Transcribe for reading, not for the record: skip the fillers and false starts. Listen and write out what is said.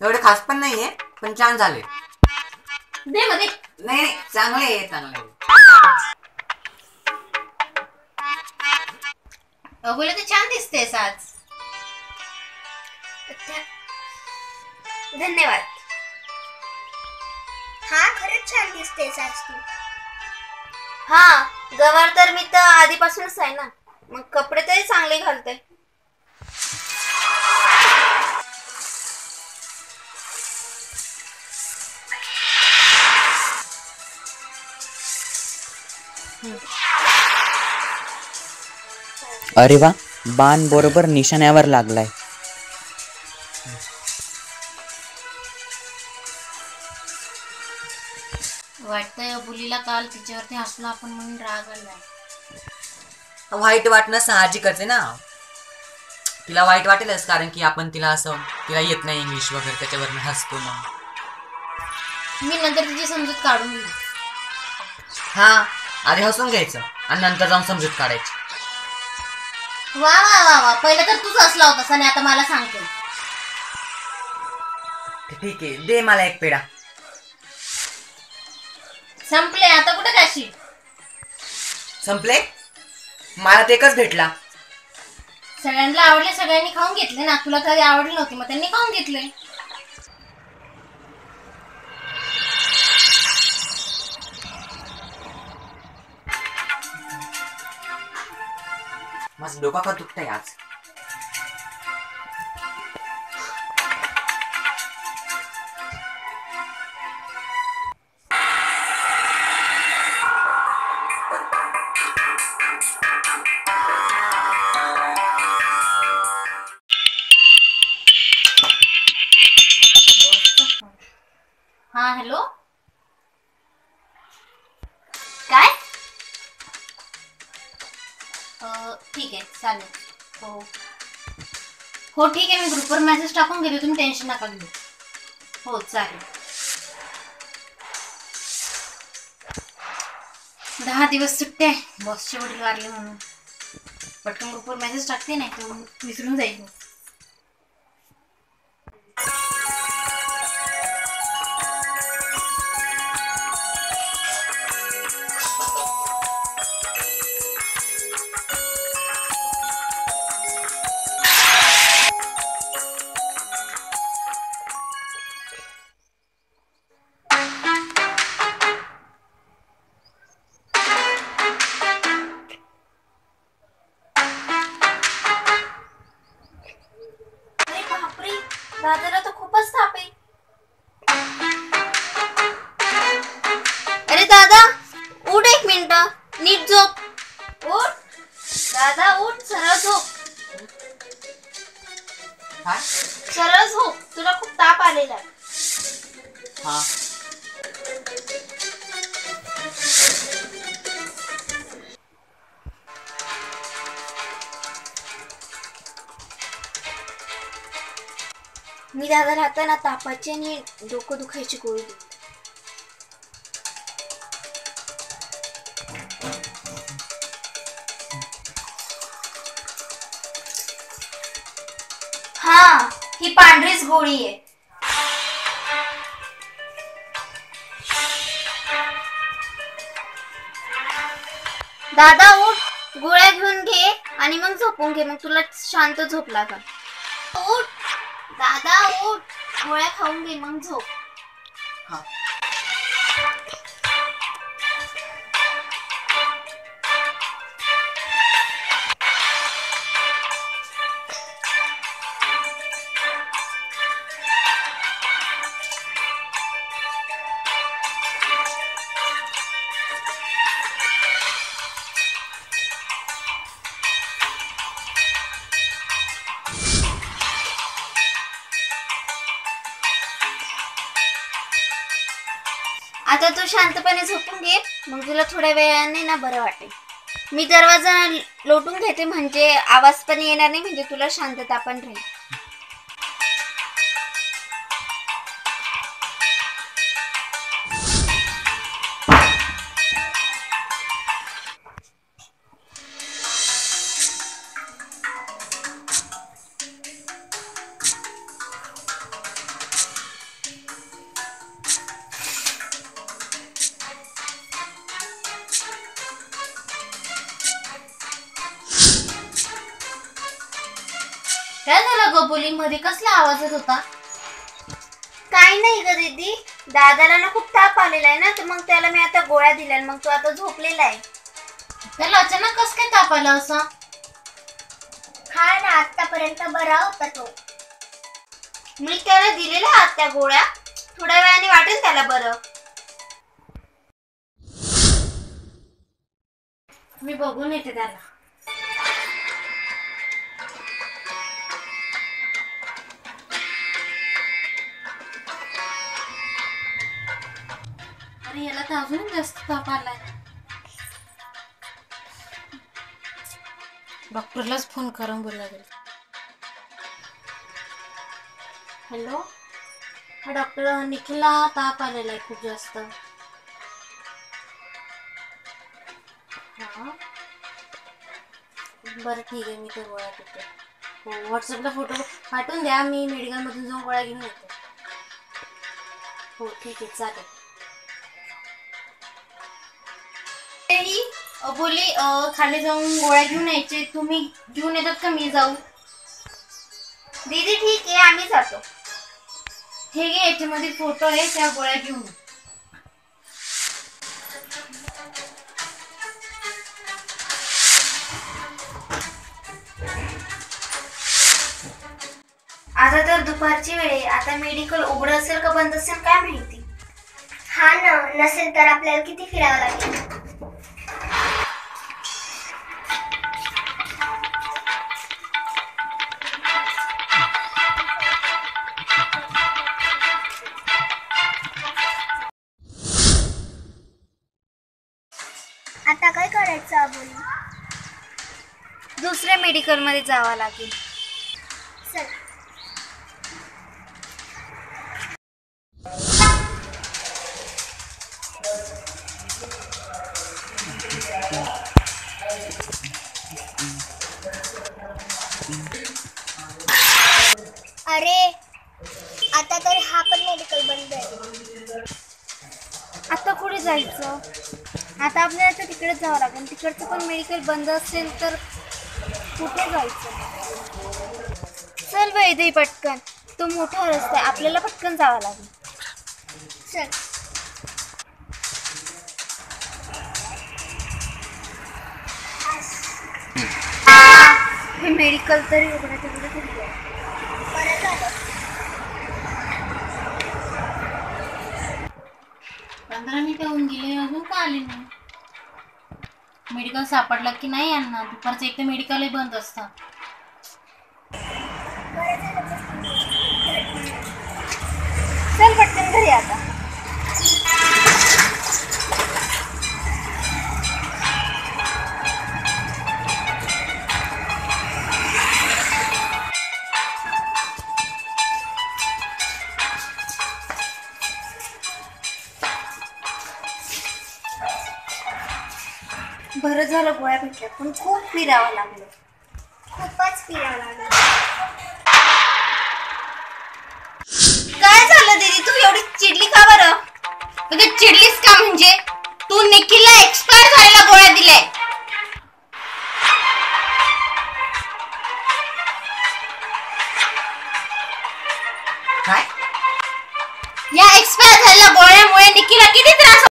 एवढे खास पण नाहीये, पण छान झाले. दे मध्ये. नाही चांगले आहे, चांगले आहे. अगोला तर छान दिसतेस आज. धन्यवाद. हा खरंच छान दिसतेस आज तू. हा गवार तर मी तर आधीपासूनच आहे ना, मग कपडे तरी चांगले घालते. अरे वा, बाण बरोबर निशाण्यावर लागलाय. वाटतंय अबुलीला काल तिच्यावरती हसलो आपण म्हणून राग आलाय. वाईट वाटणं साहजिकच आहे ना. तिला वाईट वाटेलच, कारण की आपण तिला असं, तिला येत नाही इंग्लिश वगैरे, त्याच्यावरनं हसतो ना. मी नंतर तिची समजूत काढून घेईन. हा, आधी हसून घ्यायचं आणि नंतर जाऊन समजूत काढायची. वा वा वा वा, पहिलं तर तूच हसला होतास आणि आता मला सांगते. ठीक आहे, दे मला एक पेढा. संपले, आता कुठे काशी? संपले? मला ते एकच भेटला. सगळ्यांना आवडले, सगळ्यांनी खाऊन घेतले ना. तुला कधी आवडले नव्हते, मग त्यांनी खाऊन घेतले. माझं डोका का दुखतंय आज. हा हॅलो, काय? ठीक आहे चालेल. हो हो ठीक आहे, मी ग्रुपवर मेसेज टाकून गेले, तुम्ही टेन्शन नका घेऊ. हो चालेल. 10 दिवस सुट्ट्या आहे, बॉसचे वडील वारले म्हणून. पटकन ग्रुपवर मेसेज टाकते, नाही तर विसरून जाईल. दादाला तर खूपच ताप आहे. अरे दादा उठ, एक मिनिट, नीट झोप. उठ दादा, उठ, सरळ झोप. सरळ झोप, तुला खूप ताप आलेला आहे. हा, मी दादा राहताना तापाची आणि डोकं दुखायची गोळी देते. हा, ही पांढरीच गोळी आहे. दादा उठ, गोळ्या घेऊन घे आणि मग झोपून घे, मग तुला शांत झोप लागल. उठ दादा, उठ, गोळ्या खाऊन घे मग झोप. हा. आता तू शांतपणे झोपून घे, मग तुला थोड्या वेळाने ना बरं वाटेल. मी दरवाजा लोटून घेते, म्हणजे आवाज पण येणार नाही, म्हणजे तुला शांतता पण राहील. काय झालं ग बोली मध्ये कसला आवाज येत होता? काही नाही ग दीदी, दादाला ना खूप ताप आलेला आहे ना, तर मग त्याला मी आता गोळ्या दिल्या, मग तो आता झोपलेला आहे. त्याला अचानक कस काय ताप आला असा? हा ना, आतापर्यंत बरा होता तो. मी त्याला दिलेल्या आहात त्या गोळ्या, थोड्या वेळाने वाटेल त्याला बरं. मी बघून येते त्याला. अरे याला तर अजून जास्त ताप आलाय. डॉक्टरलाच फोन करून बोलायला लागेल. हॅलो, हा डॉक्टर, निखिलला ताप आलेला आहे खूप जास्त. हा बरं ठीक आहे, मी ते गोळ्या देते. हो, व्हॉट्सअपला फोटो पाठवून द्या, मी मेडिकलमधून जाऊन गोळ्या घेऊन येते. हो ठीक आहे चालेल. बोली खाली जाऊन गोळ्या घेऊन यायचे, तुम्ही घेऊन येतात का मी जाऊ? दीदी ठीक आहे, आम्ही जातो. हे घे, याच्यामध्ये फोटो आहे, त्या गोळ्या घेऊन ये. आता तर दुपारची वेळ आहे, आता मेडिकल उघडं असेल का बंद असेल काय माहिती. हा ना, नसेल तर आपल्याला किती फिरावं लागेल. आता काय करायचं अबोली? दुसऱ्या मेडिकलमध्ये जावं लागेल. चल. अरे, आता तर हा पण मेडिकल बंद आहे. आता कुठे जायचं? आता आपल्याला तर तिकडेच जावं लागेल. तिकडचं पण मेडिकल बंद असेल तर कुठे जायचं? चल वैदे पटकन, तो मोठा रस्ता आहे, आपल्याला पटकन जावं लागेल. चल. हे मेडिकल तरी उघडं तिकडे कुठे आहे? बरं झालं. 15 मिनिटं होऊन गेले, अजून का आले नाही? मेडिकल सापडलं की नाही यांना? दुपारचं एक तर मेडिकलही बंद असतं. चल पटकन घरी आता. बरं झालं गोळ्या भेटल्या, पण खूप फिरावं लागलं. खूपच फिरावं लागलं. काय झालं दीदी, तू एवढी चिडली का बरं? अगं चिडलीस का म्हणजे? तू निखिलला एक्सपायर झालेला गोळ्या दिलाय. काय? या एक्सपायर